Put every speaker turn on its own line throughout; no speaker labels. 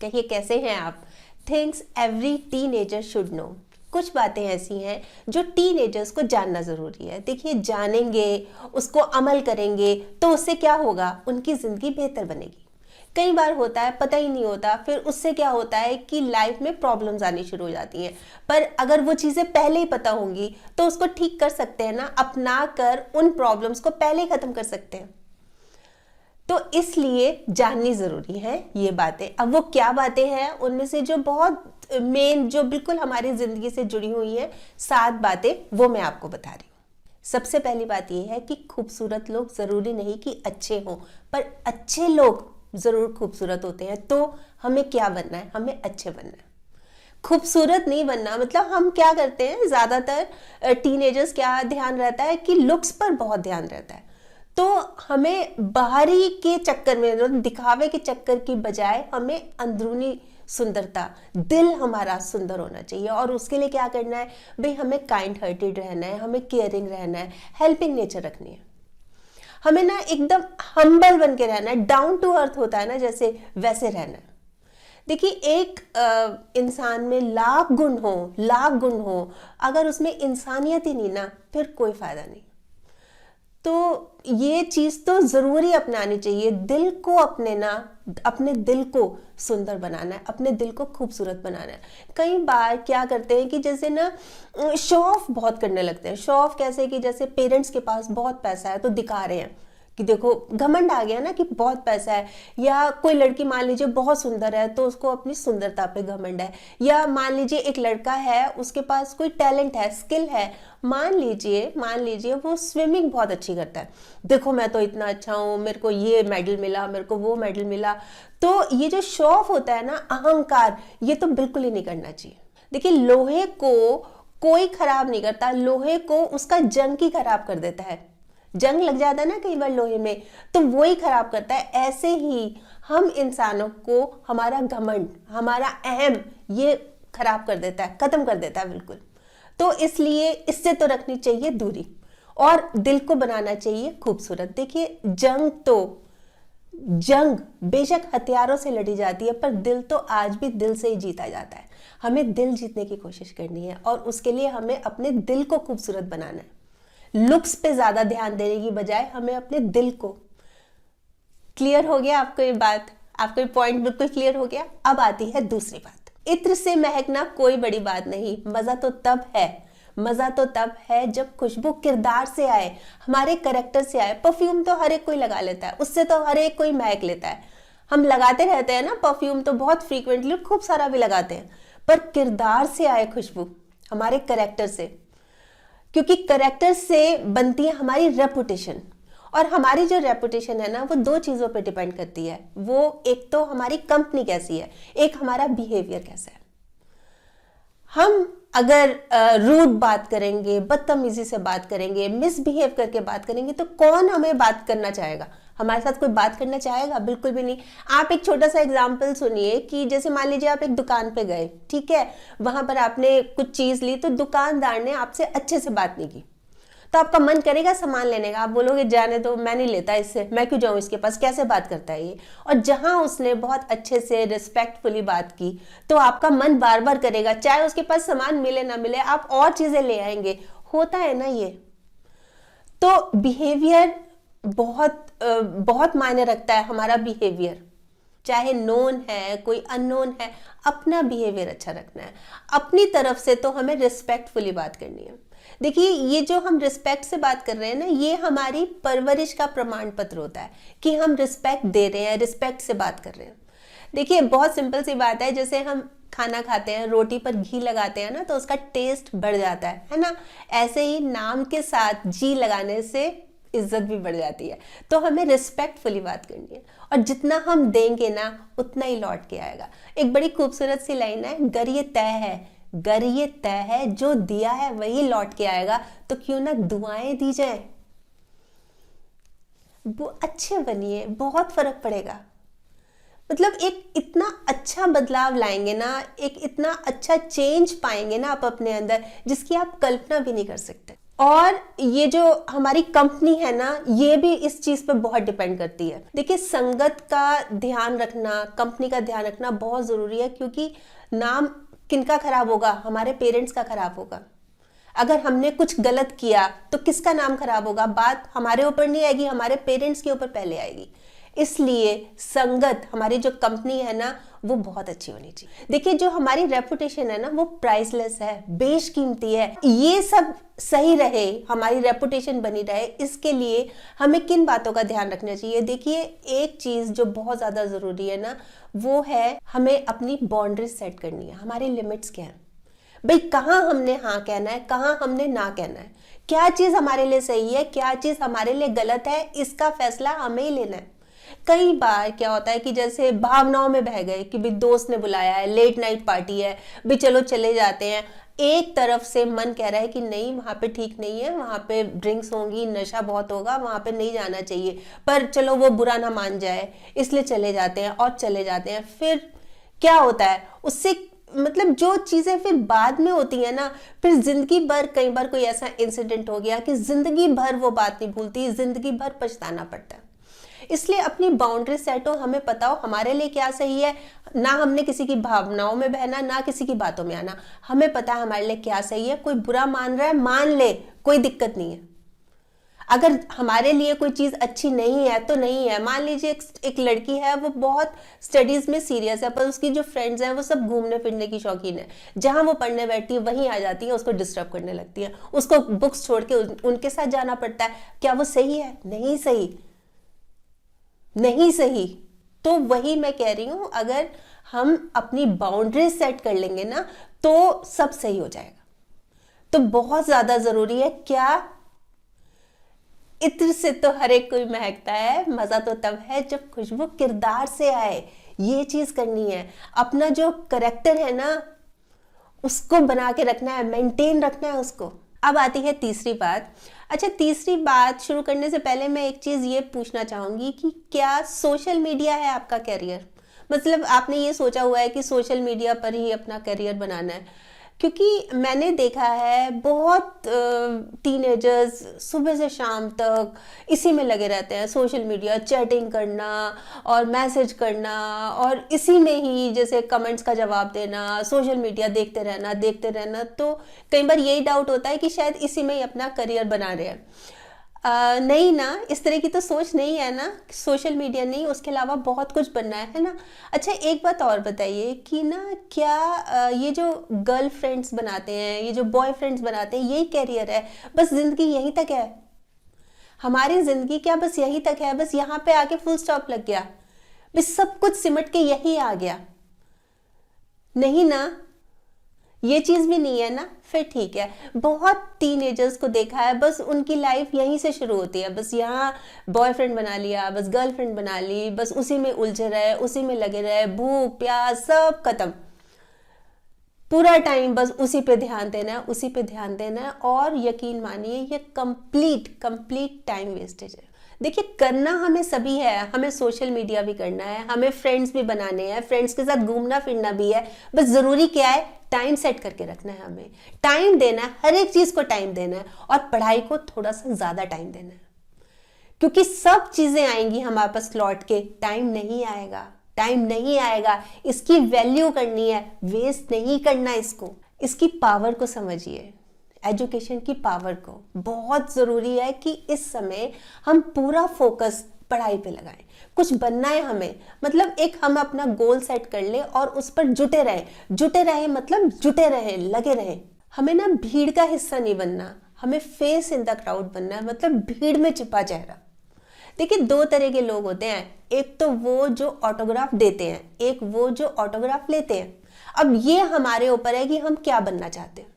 कहिए कैसे हैं आप। Things every teenager should know. कुछ बातें ऐसी हैं जो टीनेजर्स को जानना ज़रूरी है। देखिए, जानेंगे, उसको अमल करेंगे तो उससे क्या होगा, उनकी ज़िंदगी बेहतर बनेगी। कई बार होता है पता ही नहीं होता, फिर उससे क्या होता है कि लाइफ में प्रॉब्लम्स आनी शुरू हो जाती हैं। पर अगर वो चीज़ें पहले ही पता होंगी तो उसको ठीक कर सकते हैं ना, अपना कर उन प्रॉब्लम्स को पहले ही ख़त्म कर सकते हैं। तो इसलिए जाननी ज़रूरी है ये बातें। अब वो क्या बातें हैं, उनमें से जो बहुत मेन, जो बिल्कुल हमारी ज़िंदगी से जुड़ी हुई हैं 7 बातें, वो मैं आपको बता रही हूँ। सबसे पहली बात ये है कि खूबसूरत लोग ज़रूरी नहीं कि अच्छे हों, पर अच्छे लोग ज़रूर खूबसूरत होते हैं। तो हमें क्या बनना है, हमें अच्छे बनना है, खूबसूरत नहीं बनना। मतलब हम क्या करते हैं, ज़्यादातर टीनेजर्स क्या ध्यान रहता है कि लुक्स पर बहुत ध्यान रहता है। तो हमें बाहरी के चक्कर में, दिखावे के चक्कर की बजाय हमें अंदरूनी सुंदरता, दिल हमारा सुंदर होना चाहिए। और उसके लिए क्या करना है भाई, हमें काइंड हार्टेड रहना है, हमें केयरिंग रहना है, हेल्पिंग नेचर रखनी है। हमें ना एकदम हम्बल बन के रहना है, डाउन टू अर्थ होता है ना जैसे, वैसे रहना है। देखिए, एक इंसान में लाख गुण हो, अगर उसमें इंसानियत ही नहीं ना, फिर कोई फायदा नहीं। तो ये चीज़ तो ज़रूरी अपनानी चाहिए। दिल को अपने दिल को सुंदर बनाना है, अपने दिल को खूबसूरत बनाना है। कई बार क्या करते हैं कि जैसे ना शो ऑफ बहुत करने लगते हैं। शो ऑफ कैसे कि जैसे पेरेंट्स के पास बहुत पैसा है तो दिखा रहे हैं कि देखो, घमंड आ गया ना कि बहुत पैसा है। या कोई लड़की मान लीजिए बहुत सुंदर है तो उसको अपनी सुंदरता पे घमंड है। या मान लीजिए एक लड़का है, उसके पास कोई टैलेंट है, स्किल है, मान लीजिए वो स्विमिंग बहुत अच्छी करता है, देखो मैं तो इतना अच्छा हूँ, मेरे को ये मेडल मिला, मेरे को वो मेडल मिला। तो ये जो शो ऑफ होता है ना, अहंकार, ये तो बिल्कुल ही नहीं करना चाहिए। देखिए, लोहे को कोई खराब नहीं करता, लोहे को उसका जंग ही खराब कर देता है। जंग लग जाता है ना कई बार लोहे में, तो वो ही खराब करता है। ऐसे ही हम इंसानों को हमारा घमंड, हमारा अहम, ये खराब कर देता है, खत्म कर देता है बिल्कुल। तो इसलिए इससे तो रखनी चाहिए दूरी, और दिल को बनाना चाहिए खूबसूरत। देखिए, जंग बेशक हथियारों से लड़ी जाती है, पर दिल तो आज भी दिल से ही जीता जाता है। हमें दिल जीतने की कोशिश करनी है, और उसके लिए हमें अपने दिल को खूबसूरत बनाना है। लुक्स पे ज्यादा ध्यान देने की बजाय हमें अपने दिल को। क्लियर हो गया आपको ये बात? आपको ये पॉइंट बिल्कुल क्लियर हो गया? अब आती है दूसरी बात। इत्र से महकना कोई बड़ी बात नहीं, मजा तो तब है जब खुशबू किरदार से आए, हमारे कैरेक्टर से आए। परफ्यूम तो हर एक कोई लगा लेता है, उससे तो हर एक कोई महक लेता है। हम लगाते रहते हैं ना परफ्यूम, तो बहुत फ्रीक्वेंटली, खूब सारा भी लगाते हैं, पर किरदार से आए खुशबू, हमारे कैरेक्टर से। क्योंकि कैरेक्टर से बनती है हमारी रेपुटेशन, और हमारी जो रेपुटेशन है ना, वो 2 चीज़ों पे डिपेंड करती है। वो एक तो हमारी कंपनी कैसी है, एक हमारा बिहेवियर कैसा है। हम अगर रूड बात करेंगे, बदतमीजी से बात करेंगे, मिसबिहेव करके बात करेंगे, तो कौन हमें बात करना चाहेगा? हमारे साथ कोई बात करना चाहेगा? बिल्कुल भी नहीं। आप एक छोटा सा एग्जाम्पल सुनिए कि जैसे मान लीजिए आप एक दुकान पे गए, ठीक है, वहां पर आपने कुछ चीज ली, तो दुकानदार ने आपसे अच्छे से बात नहीं की, तो आपका मन करेगा सामान लेने का, आप बोलोगे जाने दो, मैं नहीं लेता इससे, मैं क्यों जाऊं इसके पास, कैसे बात करता है ये। और जहां उसने बहुत अच्छे से रिस्पेक्टफुली बात की, तो आपका मन बार बार करेगा, चाहे उसके पास सामान मिले ना मिले, आप और चीजें ले आएंगे। होता है ना ये। तो बिहेवियर बहुत मायने रखता है। हमारा बिहेवियर, चाहे नोन है कोई अननोन है, अपना बिहेवियर अच्छा रखना है। अपनी तरफ से तो हमें रिस्पेक्टफुली बात करनी है। देखिए, ये जो हम रिस्पेक्ट से बात कर रहे हैं ना, ये हमारी परवरिश का प्रमाण पत्र होता है कि हम रिस्पेक्ट दे रहे हैं, रिस्पेक्ट से बात कर रहे हैं। देखिए, बहुत सिंपल सी बात है, जैसे हम खाना खाते हैं, रोटी पर घी लगाते हैं ना, तो उसका टेस्ट बढ़ जाता है ना। ऐसे ही नाम के साथ जी लगाने से इज्जत भी बढ़ जाती है। तो हमें रिस्पेक्टफुली बात करनी है, और जितना हम देंगे ना, उतना ही लौट के आएगा। एक बड़ी खूबसूरत सी लाइन है, गर ये तय है, जो दिया है वही लौट के आएगा, तो क्यों ना दुआएं दी जाए। वो अच्छे बनिए, बहुत फर्क पड़ेगा। मतलब एक इतना अच्छा बदलाव लाएंगे ना, एक इतना अच्छा चेंज पाएंगे ना आप अपने अंदर, जिसकी आप कल्पना भी नहीं कर सकते। और ये जो हमारी कंपनी है ना, ये भी इस चीज पे बहुत डिपेंड करती है। देखिए, संगत का ध्यान रखना, कंपनी का ध्यान रखना बहुत जरूरी है, क्योंकि नाम किनका खराब होगा? हमारे पेरेंट्स का खराब होगा। अगर हमने कुछ गलत किया तो किसका नाम खराब होगा? बात हमारे ऊपर नहीं आएगी, हमारे पेरेंट्स के ऊपर पहले आएगी। इसलिए संगत, हमारी जो कंपनी है ना, वो बहुत अच्छी होनी चाहिए। देखिए, जो हमारी रेपुटेशन है ना, वो प्राइसलेस है, बेशकीमती है। ये सब सही रहे, हमारी रेपुटेशन बनी रहे, इसके लिए हमें किन बातों का ध्यान रखना चाहिए? देखिए, एक चीज जो बहुत ज्यादा जरूरी है ना, वो है हमें अपनी बाउंड्रीज सेट करनी है। हमारी लिमिट्स क्या है भाई? कहाँ हमने हाँ कहना है, कहाँ हमने ना कहना है, क्या चीज हमारे लिए सही है, क्या चीज हमारे लिए गलत है, इसका फैसला हमें ही लेना है। कई बार क्या होता है कि जैसे भावनाओं में बह गए कि भाई दोस्त ने बुलाया है, लेट नाइट पार्टी है, भाई चलो चले जाते हैं। एक तरफ से मन कह रहा है कि नहीं, वहां पे ठीक नहीं है, वहां पे ड्रिंक्स होंगी, नशा बहुत होगा, वहां पे नहीं जाना चाहिए, पर चलो वो बुरा ना मान जाए, इसलिए चले जाते हैं और चले जाते हैं। फिर क्या होता है उससे? मतलब जो चीजें फिर बाद में होती है ना, फिर जिंदगी भर, कई बार कोई ऐसा इंसिडेंट हो गया कि जिंदगी भर वो बात नहीं भूलती, जिंदगी भर पछताना पड़ता है। इसलिए अपनी बाउंड्री सेट हो, हमें पता हो हमारे लिए क्या सही है। ना हमने किसी की भावनाओं में बहना, ना किसी की बातों में आना। हमें पता है हमारे लिए क्या सही है। कोई बुरा मान रहा है, मान ले, कोई दिक्कत नहीं है। अगर हमारे लिए कोई चीज अच्छी नहीं है तो नहीं है। मान लीजिए एक लड़की है, वो बहुत स्टडीज में सीरियस है, पर उसकी जो फ्रेंड्स हैं वो सब घूमने फिरने की शौकीन है। जहां वो पढ़ने बैठती है वहीं आ जाती है, उसको डिस्टर्ब करने लगती है, उसको बुक्स छोड़ के उनके साथ जाना पड़ता है। क्या वो सही है? नहीं सही, नहीं सही। तो वही मैं कह रही हूं, अगर हम अपनी बाउंड्री सेट कर लेंगे ना, तो सब सही हो जाएगा। तो बहुत ज्यादा जरूरी है। क्या इत्र से तो हर एक कोई महकता है, मजा तो तब है जब खुशबू किरदार से आए। ये चीज करनी है। अपना जो करेक्टर है ना, उसको बना के रखना है, मेंटेन रखना है उसको। अब आती है तीसरी बात। अच्छा, तीसरी बात शुरू करने से पहले मैं एक चीज ये पूछना चाहूंगी कि क्या सोशल मीडिया है आपका करियर? मतलब आपने ये सोचा हुआ है कि सोशल मीडिया पर ही अपना करियर बनाना है? क्योंकि मैंने देखा है बहुत टीनेजर्स सुबह से शाम तक इसी में लगे रहते हैं, सोशल मीडिया, चैटिंग करना और मैसेज करना, और इसी में ही जैसे कमेंट्स का जवाब देना, सोशल मीडिया देखते रहना। तो कई बार यही डाउट होता है कि शायद इसी में ही अपना करियर बना रहे हैं। नहीं ना, इस तरह की तो सोच नहीं है ना। सोशल मीडिया नहीं, उसके अलावा बहुत कुछ बनना है ना। अच्छा, एक बात और बताइए कि ना, क्या ये जो गर्लफ्रेंड्स बनाते हैं, ये जो बॉयफ्रेंड्स बनाते हैं, यही कैरियर है? बस जिंदगी यहीं तक है? हमारी जिंदगी क्या बस यहीं तक है? बस यहाँ पे आके फुल स्टॉप लग गया? बस सब कुछ सिमट के यही आ गया? नहीं ना, ये चीज भी नहीं है ना। फिर ठीक है। बहुत टीनेजर्स को देखा है, बस उनकी लाइफ यहीं से शुरू होती है। बस यहाँ बॉयफ्रेंड बना लिया, बस गर्लफ्रेंड बना ली, बस उसी में उलझे रहे, उसी में लगे रहे, भूख प्यास सब खत्म, पूरा टाइम बस उसी पे ध्यान देना है, उसी पे ध्यान देना है। और यकीन मानिए, ये कंप्लीट टाइम वेस्टेज है। देखिए, करना हमें सभी है, हमें सोशल मीडिया भी करना है, हमें फ्रेंड्स भी बनाने हैं, फ्रेंड्स के साथ घूमना फिरना भी है। बस जरूरी क्या है? टाइम सेट करके रखना है, हमें टाइम देना है, हर एक चीज को टाइम देना है, और पढ़ाई को थोड़ा सा ज्यादा टाइम देना है। क्योंकि सब चीजें आएंगी हमारे पास लौट के, टाइम नहीं आएगा, टाइम नहीं आएगा। इसकी वैल्यू करनी है, वेस्ट नहीं करना इसको। इसकी पावर को समझिए, एजुकेशन की पावर को। बहुत जरूरी है कि इस समय हम पूरा फोकस पढ़ाई पे लगाएं। कुछ बनना है हमें, मतलब एक हम अपना गोल सेट कर ले और उस पर जुटे रहे मतलब जुटे रहे, लगे रहे। हमें ना भीड़ का हिस्सा नहीं बनना, हमें फेस इन द क्राउड बनना है, मतलब भीड़ में छिपा चेहरा। देखिए, दो तरह के लोग होते हैं, एक तो वो जो ऑटोग्राफ देते हैं, एक वो जो ऑटोग्राफ लेते हैं। अब ये हमारे ऊपर है कि हम क्या बनना चाहते हैं।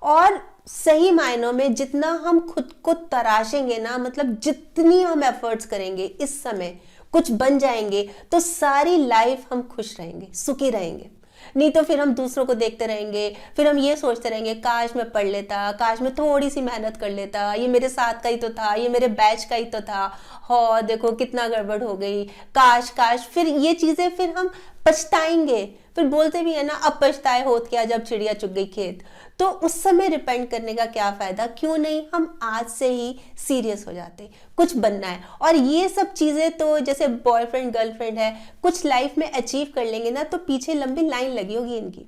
और सही मायनों में जितना हम खुद को तराशेंगे ना, मतलब जितनी हम एफर्ट्स करेंगे, इस समय कुछ बन जाएंगे, तो सारी लाइफ हम खुश रहेंगे, सुखी रहेंगे। नहीं तो फिर हम दूसरों को देखते रहेंगे, फिर हम ये सोचते रहेंगे, काश मैं पढ़ लेता, काश मैं थोड़ी सी मेहनत कर लेता, ये मेरे साथ का ही तो था, ये मेरे बैच का ही तो था, हो देखो कितना गड़बड़ हो गई, काश काश। फिर ये चीजें फिर हम पछताएंगे, फिर बोलते भी है ना, अब पछताए होत क्या जब चिड़िया चुग गई खेत। तो उस समय रिपेंट करने का क्या फायदा, क्यों नहीं हम आज से ही सीरियस हो जाते, कुछ बनना है। और ये सब चीजें तो जैसे बॉयफ्रेंड गर्लफ्रेंड है, कुछ लाइफ में अचीव कर लेंगे ना तो पीछे लंबी लाइन लगी होगी इनकी।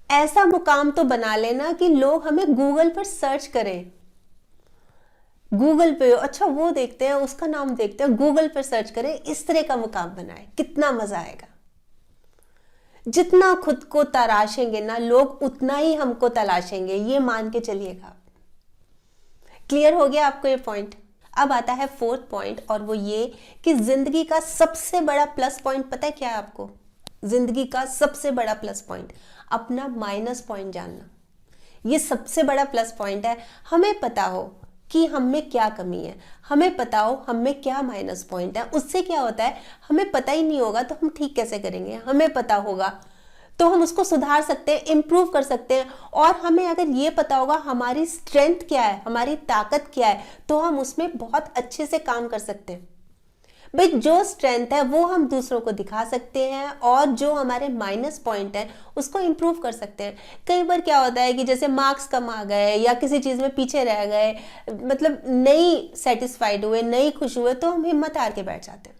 ऐसा मुकाम तो बना लेना कि लोग हमें गूगल पर सर्च करें, गूगल पे अच्छा वो देखते हैं, उसका नाम देखते हैं, गूगल पर सर्च करें, इस तरह का मुकाम बनाए, कितना मजा आएगा। जितना खुद को तराशेंगे ना लोग, उतना ही हमको तलाशेंगे, ये मान के चलिएगा। क्लियर हो गया आपको ये पॉइंट। अब आता है फोर्थ पॉइंट, और वो ये कि जिंदगी का सबसे बड़ा प्लस पॉइंट पता है क्या है आपको? जिंदगी का सबसे बड़ा प्लस पॉइंट अपना माइनस पॉइंट जानना। ये सबसे बड़ा प्लस पॉइंट है। हमें पता हो कि हम में क्या कमी है, हमें पता हो हम में क्या माइनस पॉइंट है। उससे क्या होता है, हमें पता ही नहीं होगा तो हम ठीक कैसे करेंगे। हमें पता होगा तो हम उसको सुधार सकते हैं, इम्प्रूव कर सकते हैं। और हमें अगर ये पता होगा हमारी स्ट्रेंथ क्या है, हमारी ताकत क्या है, तो हम उसमें बहुत अच्छे से काम कर सकते हैं। भाई जो स्ट्रेंथ है वो हम दूसरों को दिखा सकते हैं, और जो हमारे माइनस पॉइंट है उसको इम्प्रूव कर सकते हैं। कई बार क्या होता है कि जैसे मार्क्स कम आ गए या किसी चीज़ में पीछे रह गए, मतलब नहीं सेटिस्फाइड हुए, नहीं खुश हुए, तो हम हिम्मत हार के बैठ जाते हैं,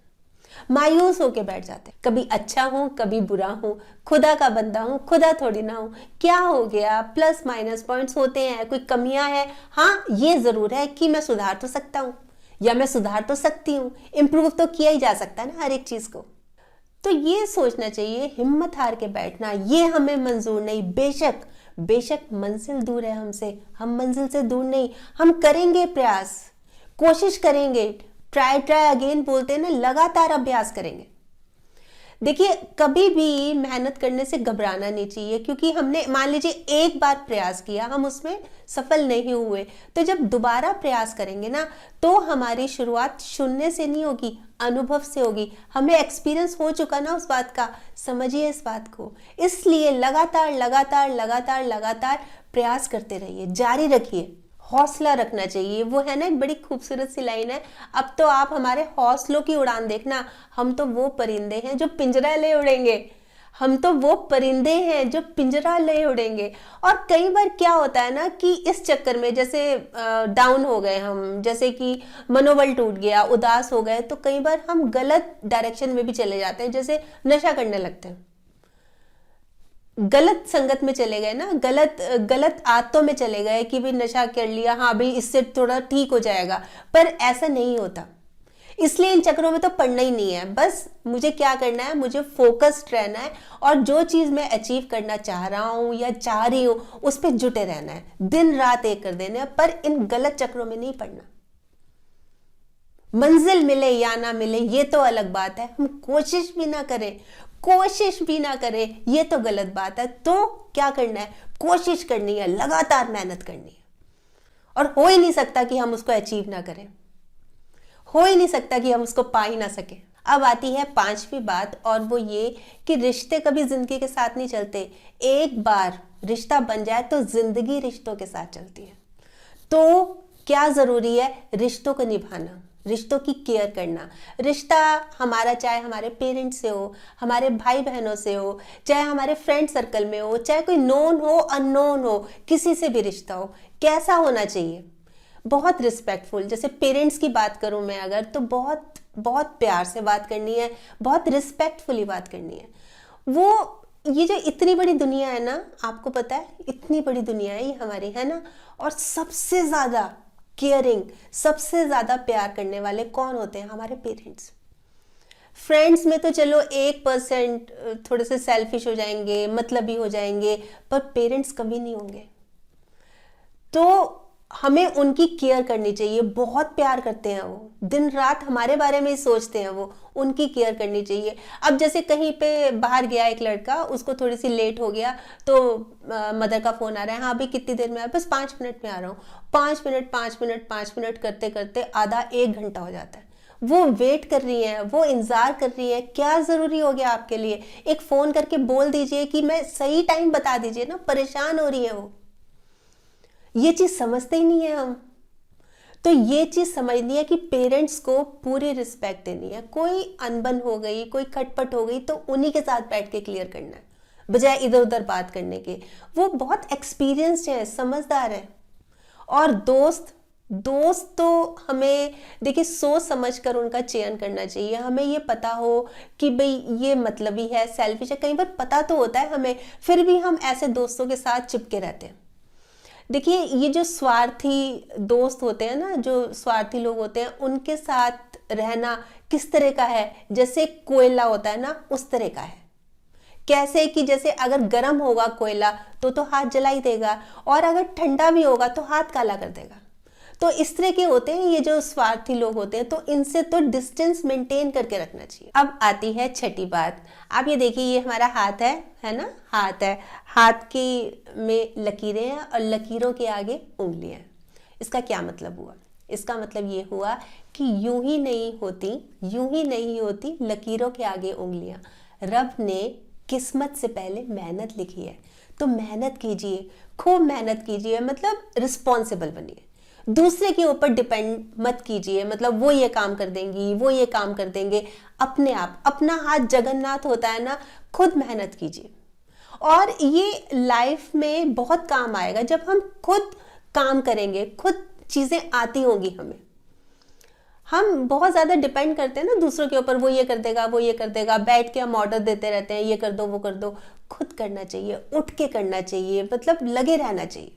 मायूस होके बैठ जाते हैं। कभी अच्छा हूं कभी बुरा हूं, खुदा का बंदा हूं, खुदा थोड़ी ना हूं, क्या हो गया, प्लस माइनस पॉइंट्स होते हैं, कोई कमियां हैं। हाँ ये जरूर है कि मैं सुधार तो सकता हूं, या मैं सुधार तो सकती हूँ, इम्प्रूव तो किया ही जा सकता है ना हर एक चीज को। तो ये सोचना चाहिए, हिम्मत हार के बैठना ये हमें मंजूर नहीं। बेशक मंजिल दूर है हमसे, हम मंजिल से दूर नहीं, हम करेंगे प्रयास, कोशिश करेंगे, ट्राई अगेन बोलते हैं ना, लगातार अभ्यास करेंगे। देखिए कभी भी मेहनत करने से घबराना नहीं चाहिए, क्योंकि हमने मान लीजिए एक बार प्रयास किया, हम उसमें सफल नहीं हुए, तो जब दोबारा प्रयास करेंगे ना तो हमारी शुरुआत शून्य से नहीं होगी, अनुभव से होगी। हमें एक्सपीरियंस हो चुका ना उस बात का, समझिए इस बात को। इसलिए लगातार प्रयास करते रहिए, जारी रखिए, हौसला रखना चाहिए। वो है ना एक बड़ी खूबसूरत सी लाइन है, अब तो आप हमारे हौसलों की उड़ान देखना, हम तो वो परिंदे हैं जो पिंजरा ले उड़ेंगे, हम तो वो परिंदे हैं जो पिंजरा ले उड़ेंगे। और कई बार क्या होता है ना कि इस चक्कर में जैसे डाउन हो गए हम, जैसे कि मनोबल टूट गया, उदास हो गए, तो कई बार हम गलत डायरेक्शन में भी चले जाते हैं, जैसे नशा करने लगते हैं, गलत संगत में चले गए ना, गलत आदतों में चले गए कि भी नशा कर लिया, हाँ भाई इससे थोड़ा ठीक हो जाएगा, पर ऐसा नहीं होता। इसलिए इन चक्रों में तो पड़ना ही नहीं है। बस मुझे क्या करना है, मुझे फोकस्ड रहना है, और जो चीज मैं अचीव करना चाह रहा हूं या चाह रही हूं उस पर जुटे रहना है, दिन रात एक कर देना है, पर इन गलत चक्रों में नहीं पड़ना। मंजिल मिले या ना मिले ये तो अलग बात है, हम कोशिश भी ना करें ये तो गलत बात है। तो क्या करना है, कोशिश करनी है, लगातार मेहनत करनी है, और हो ही नहीं सकता कि हम उसको अचीव ना करें, हो ही नहीं सकता कि हम उसको पा ही ना सके। अब आती है पांचवी बात, और वो ये कि रिश्ते कभी जिंदगी के साथ नहीं चलते, एक बार रिश्ता बन जाए तो जिंदगी रिश्तों के साथ चलती है। तो क्या जरूरी है, रिश्तों को निभाना, रिश्तों की केयर करना। रिश्ता हमारा चाहे हमारे पेरेंट्स से हो, हमारे भाई बहनों से हो, चाहे हमारे फ्रेंड सर्कल में हो, चाहे कोई नोन हो अननोन हो, किसी से भी रिश्ता हो, कैसा होना चाहिए, बहुत रिस्पेक्टफुल। जैसे पेरेंट्स की बात करूं मैं अगर, तो बहुत बहुत प्यार से बात करनी है, बहुत रिस्पेक्टफुली बात करनी है। वो ये जो इतनी बड़ी दुनिया है ना, आपको पता है इतनी बड़ी दुनिया है ये हमारी, है ना, और सबसे ज्यादा केयरिंग, सबसे ज्यादा प्यार करने वाले कौन होते हैं, हमारे पेरेंट्स। फ्रेंड्स में तो चलो 1% थोड़े से सेल्फिश हो जाएंगे, मतलबी हो जाएंगे, पर पेरेंट्स कभी नहीं होंगे। तो हमें उनकी केयर करनी चाहिए, बहुत प्यार करते हैं वो, दिन रात हमारे बारे में ही सोचते हैं वो, उनकी केयर करनी चाहिए। अब जैसे कहीं पे बाहर गया एक लड़का, उसको थोड़ी सी लेट हो गया, तो मदर का फोन आ रहा है, हाँ अभी कितनी देर में आ, बस 5 मिनट में आ रहा हूँ। 5 मिनट करते करते आधा 1 घंटा हो जाता है। वो वेट कर रही है, वो इंतजार कर रही है। क्या जरूरी हो गया आपके लिए, एक फोन करके बोल दीजिए कि मैं सही टाइम बता दीजिए ना, परेशान हो रही है वो। ये चीज समझते ही नहीं है हम। तो ये चीज़ समझनी है कि पेरेंट्स को पूरी रिस्पेक्ट देनी है। कोई अनबन हो गई, कोई खटपट हो गई तो उन्हीं के साथ बैठ के क्लियर करना है, बजाय इधर उधर बात करने के। वो बहुत एक्सपीरियंस्ड है, समझदार है। और दोस्त तो हमें देखिए सोच समझ कर उनका चयन करना चाहिए। हमें ये पता हो कि भाई ये मतलबी है, सेल्फिश है, कई बार पता तो होता है हमें, फिर भी हम ऐसे दोस्तों के साथ चिपके रहते हैं। देखिए ये जो स्वार्थी दोस्त होते हैं ना, जो स्वार्थी लोग होते हैं, उनके साथ रहना किस तरह का है, जैसे कोयला होता है ना, उस तरह का है। कैसे कि जैसे अगर गर्म होगा कोयला तो हाथ जला ही देगा, और अगर ठंडा भी होगा तो हाथ काला कर देगा। तो इस तरह के होते हैं ये जो स्वार्थी लोग होते हैं, तो इनसे तो डिस्टेंस मेंटेन करके रखना चाहिए। अब आती है छठी बात। आप ये देखिए, ये हमारा हाथ है ना, हाथ है, हाथ की में लकीरें हैं और लकीरों के आगे उंगलियां। इसका क्या मतलब हुआ? इसका मतलब ये हुआ कि यूं ही नहीं होती लकीरों के आगे उंगलियां। रब ने किस्मत से पहले मेहनत लिखी है, तो मेहनत कीजिए, खूब मेहनत कीजिए, मतलब रिस्पॉन्सिबल बनिए। दूसरे के ऊपर डिपेंड मत कीजिए, मतलब वो ये काम कर देंगी, वो ये काम कर देंगे। अपने आप, अपना हाथ जगन्नाथ होता है ना, खुद मेहनत कीजिए। और ये लाइफ में बहुत काम आएगा जब हम खुद काम करेंगे, खुद चीजें आती होंगी हमें। हम बहुत ज़्यादा डिपेंड करते हैं ना दूसरों के ऊपर, वो ये कर देगा, वो ये कर देगा, बैठ के हम ऑर्डर देते रहते हैं, ये कर दो, वो कर दो। खुद करना चाहिए, उठ के करना चाहिए, मतलब लगे रहना चाहिए,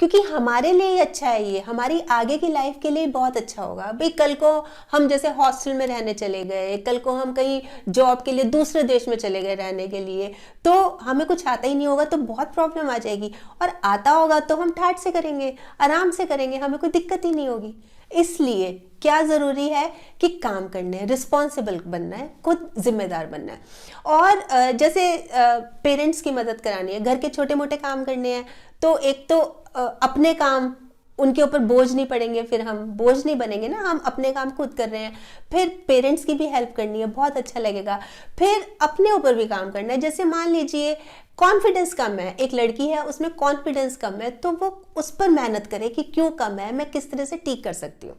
क्योंकि हमारे लिए ही अच्छा है, ये हमारी आगे की लाइफ के लिए बहुत अच्छा होगा। भाई कल को हम जैसे हॉस्टल में रहने चले गए, कल को हम कहीं जॉब के लिए दूसरे देश में चले गए रहने के लिए, तो हमें कुछ आता ही नहीं होगा तो बहुत प्रॉब्लम आ जाएगी। और आता होगा तो हम ठाठ से करेंगे, आराम से करेंगे, हमें कोई दिक्कत ही नहीं होगी। इसलिए क्या ज़रूरी है कि काम करने हैं, रिस्पॉन्सिबल बनना है, खुद जिम्मेदार बनना है। और जैसे पेरेंट्स की मदद करानी है, घर के छोटे मोटे काम करने हैं, तो एक तो अपने काम, उनके ऊपर बोझ नहीं पड़ेंगे, फिर हम बोझ नहीं बनेंगे ना, हम अपने काम खुद कर रहे हैं। फिर पेरेंट्स की भी हेल्प करनी है, बहुत अच्छा लगेगा। फिर अपने ऊपर भी काम करना है। जैसे मान लीजिए कॉन्फिडेंस कम है, एक लड़की है उसमें कॉन्फिडेंस कम है, तो वो उस पर मेहनत करे कि क्यों कम है, मैं किस तरह से ठीक कर सकती हूँ।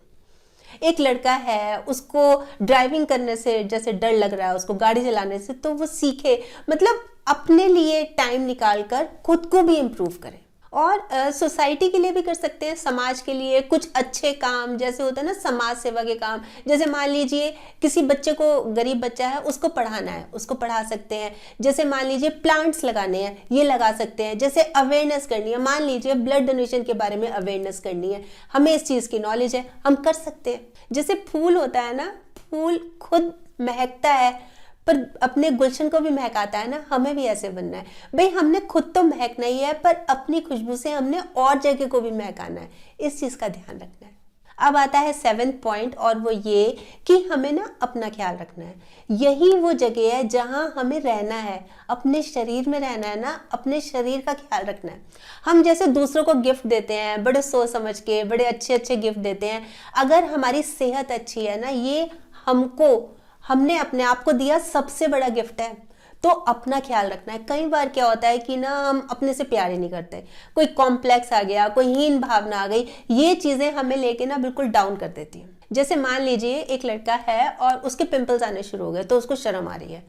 एक लड़का है, उसको ड्राइविंग करने से जैसे डर लग रहा है, उसको गाड़ी चलाने से, तो वो सीखे, मतलब अपने लिए टाइम निकाल कर खुद को भी इम्प्रूव करे। और सोसाइटी के लिए भी कर सकते हैं, समाज के लिए कुछ अच्छे काम, जैसे होता है ना समाज सेवा के काम। जैसे मान लीजिए किसी बच्चे को, गरीब बच्चा है, उसको पढ़ाना है, उसको पढ़ा सकते हैं। जैसे मान लीजिए प्लांट्स लगाने हैं, ये लगा सकते हैं। जैसे अवेयरनेस करनी है, मान लीजिए ब्लड डोनेशन के बारे में अवेयरनेस करनी है, हमें इस चीज़ की नॉलेज है, हम कर सकते हैं। जैसे फूल होता है ना, फूल खुद महकता है पर अपने गुलशन को भी महकाता है ना, हमें भी ऐसे बनना है। भाई हमने खुद तो महकना ही है, पर अपनी खुशबू से हमने और जगह को भी महकाना है, इस चीज़ का ध्यान रखना है। अब आता है 7th पॉइंट, और वो ये कि हमें ना अपना ख्याल रखना है। यही वो जगह है जहाँ हमें रहना है, अपने शरीर में रहना है ना, अपने शरीर का ख्याल रखना है। हम जैसे दूसरों को गिफ्ट देते हैं, बड़े सोच समझ के बड़े अच्छे अच्छे गिफ्ट देते हैं। अगर हमारी सेहत अच्छी है ना, ये हमने अपने आप को दिया सबसे बड़ा गिफ्ट है, तो अपना ख्याल रखना है। कई बार क्या होता है कि ना हम अपने से प्यार ही नहीं करते, कोई कॉम्प्लेक्स आ गया, कोई हीन भावना आ गई, ये चीज़ें हमें लेके ना बिल्कुल डाउन कर देती हैं। जैसे मान लीजिए एक लड़का है और उसके पिंपल्स आने शुरू हो गए, तो उसको शर्म आ रही है,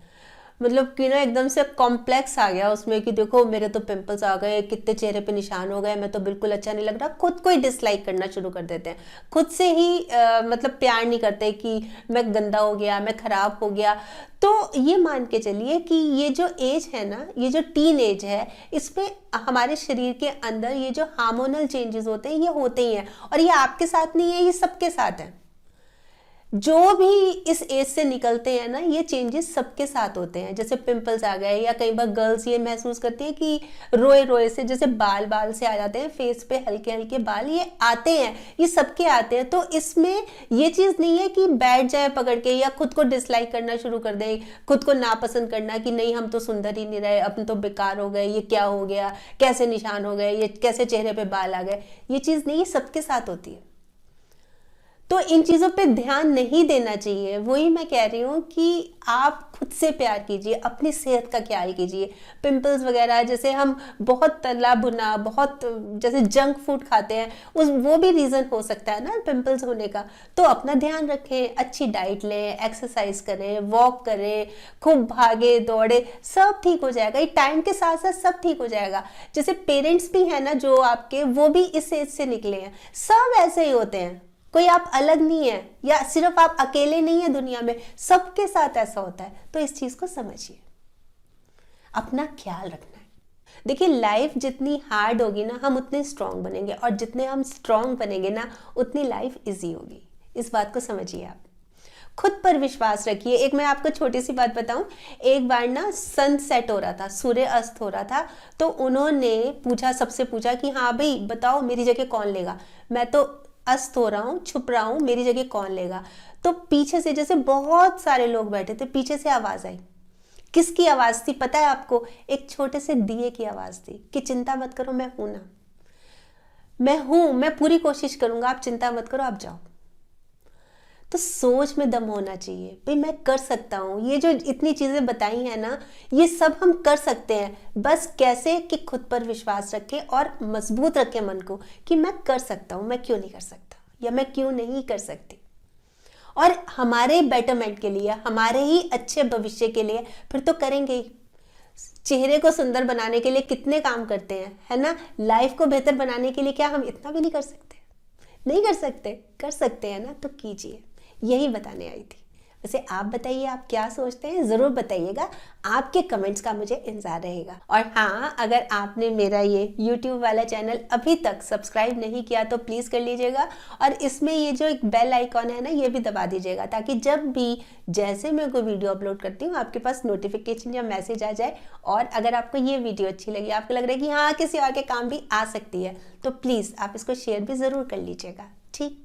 मतलब कि ना एकदम से कॉम्प्लेक्स आ गया उसमें कि देखो मेरे तो पिंपल्स आ गए, कितने चेहरे पे निशान हो गए, मैं तो बिल्कुल अच्छा नहीं लग रहा। खुद को ही डिसलाइक करना शुरू कर देते हैं, खुद से ही मतलब प्यार नहीं करते कि मैं गंदा हो गया, मैं खराब हो गया। तो ये मान के चलिए कि ये जो एज है ना, ये जो टीन एज है, इसमें हमारे शरीर के अंदर ये जो हार्मोनल चेंजेस होते हैं, ये होते ही हैं। और ये आपके साथ नहीं है, ये सबके साथ है। जो भी इस एज से निकलते हैं ना, ये चेंजेस सबके साथ होते हैं। जैसे पिंपल्स आ गए, या कई बार गर्ल्स ये महसूस करती हैं कि रोए रोए से जैसे बाल से आ जाते हैं, फेस पे हल्के हल्के बाल, ये आते हैं, ये सबके आते हैं। तो इसमें ये चीज़ नहीं है कि बैठ जाए पकड़ के, या खुद को डिसलाइक करना शुरू कर दें, खुद को नापसंद करना कि नहीं हम तो सुंदर ही नहीं रहे, अब तो बेकार हो गए, ये क्या हो गया, कैसे निशान हो गए, ये कैसे चेहरे पे बाल आ गए। ये चीज़ नहीं, ये सबके साथ होती है। तो इन चीज़ों पे ध्यान नहीं देना चाहिए। वही मैं कह रही हूँ कि आप खुद से प्यार कीजिए, अपनी सेहत का ख्याल कीजिए। पिंपल्स वगैरह, जैसे हम बहुत तला भुना, बहुत जैसे जंक फूड खाते हैं, वो भी रीज़न हो सकता है ना पिंपल्स होने का। तो अपना ध्यान रखें, अच्छी डाइट लें, एक्सरसाइज करें, वॉक करें, खूब भागे दौड़े, सब ठीक हो जाएगा। ये टाइम के साथ साथ सब ठीक हो जाएगा। जैसे पेरेंट्स भी हैं ना जो आपके, वो भी इस एज से निकले हैं, सब ऐसे ही होते हैं। कोई आप अलग नहीं है, या सिर्फ आप अकेले नहीं है दुनिया में, सबके साथ ऐसा होता है। तो इस चीज को समझिए, अपना ख्याल रखना है। देखिए, लाइफ जितनी हार्ड होगी ना, हम उतने स्ट्रांग बनेंगे, और जितने हम स्ट्रांग बनेंगे ना, उतनी लाइफ इजी होगी। इस बात को समझिए। आप खुद पर विश्वास रखिए। एक मैं आपको छोटी सी बात बताऊं, एक बार ना सनसेट हो रहा था, सूर्य अस्त हो रहा था, तो उन्होंने पूछा, सबसे पूछा कि हाँ भाई बताओ मेरी जगह कौन लेगा, मैं तो अस्त हो रहा हूँ, छुप रहा हूँ, मेरी जगह कौन लेगा। तो पीछे से, जैसे बहुत सारे लोग बैठे थे, पीछे से आवाज आई। किसकी आवाज थी पता है आपको? एक छोटे से दिए की आवाज थी कि चिंता मत करो, मैं हूं ना, मैं हूं, मैं पूरी कोशिश करूंगा, आप चिंता मत करो, आप जाओ। तो सोच में दम होना चाहिए, भाई मैं कर सकता हूँ। ये जो इतनी चीजें बताई हैं ना, ये सब हम कर सकते हैं। बस कैसे? कि खुद पर विश्वास रखें और मजबूत रखें मन को कि मैं कर सकता हूँ, मैं क्यों नहीं कर सकता, या मैं क्यों नहीं कर सकती। और हमारे बेटरमेंट के लिए, हमारे ही अच्छे भविष्य के लिए फिर तो करेंगे ही। चेहरे को सुंदर बनाने के लिए कितने काम करते हैं, है ना? लाइफ को बेहतर बनाने के लिए क्या हम इतना भी नहीं कर सकते? नहीं कर सकते? कर सकते हैं ना, तो कीजिए। यही बताने आई थी। वैसे आप बताइए, आप क्या सोचते हैं, ज़रूर बताइएगा। आपके कमेंट्स का मुझे इंतज़ार रहेगा। और हाँ, अगर आपने मेरा ये YouTube वाला चैनल अभी तक सब्सक्राइब नहीं किया तो प्लीज़ कर लीजिएगा, और इसमें ये जो एक बेल आइकॉन है ना, ये भी दबा दीजिएगा, ताकि जब भी जैसे मैं कोई वीडियो अपलोड करती हूँ आपके पास नोटिफिकेशन या मैसेज आ जाए। और अगर आपको ये वीडियो अच्छी लगी, आपको लग रहा है कि हाँ किसी और के काम भी आ सकती है, तो प्लीज़ आप इसको शेयर भी ज़रूर कर लीजिएगा। ठीक।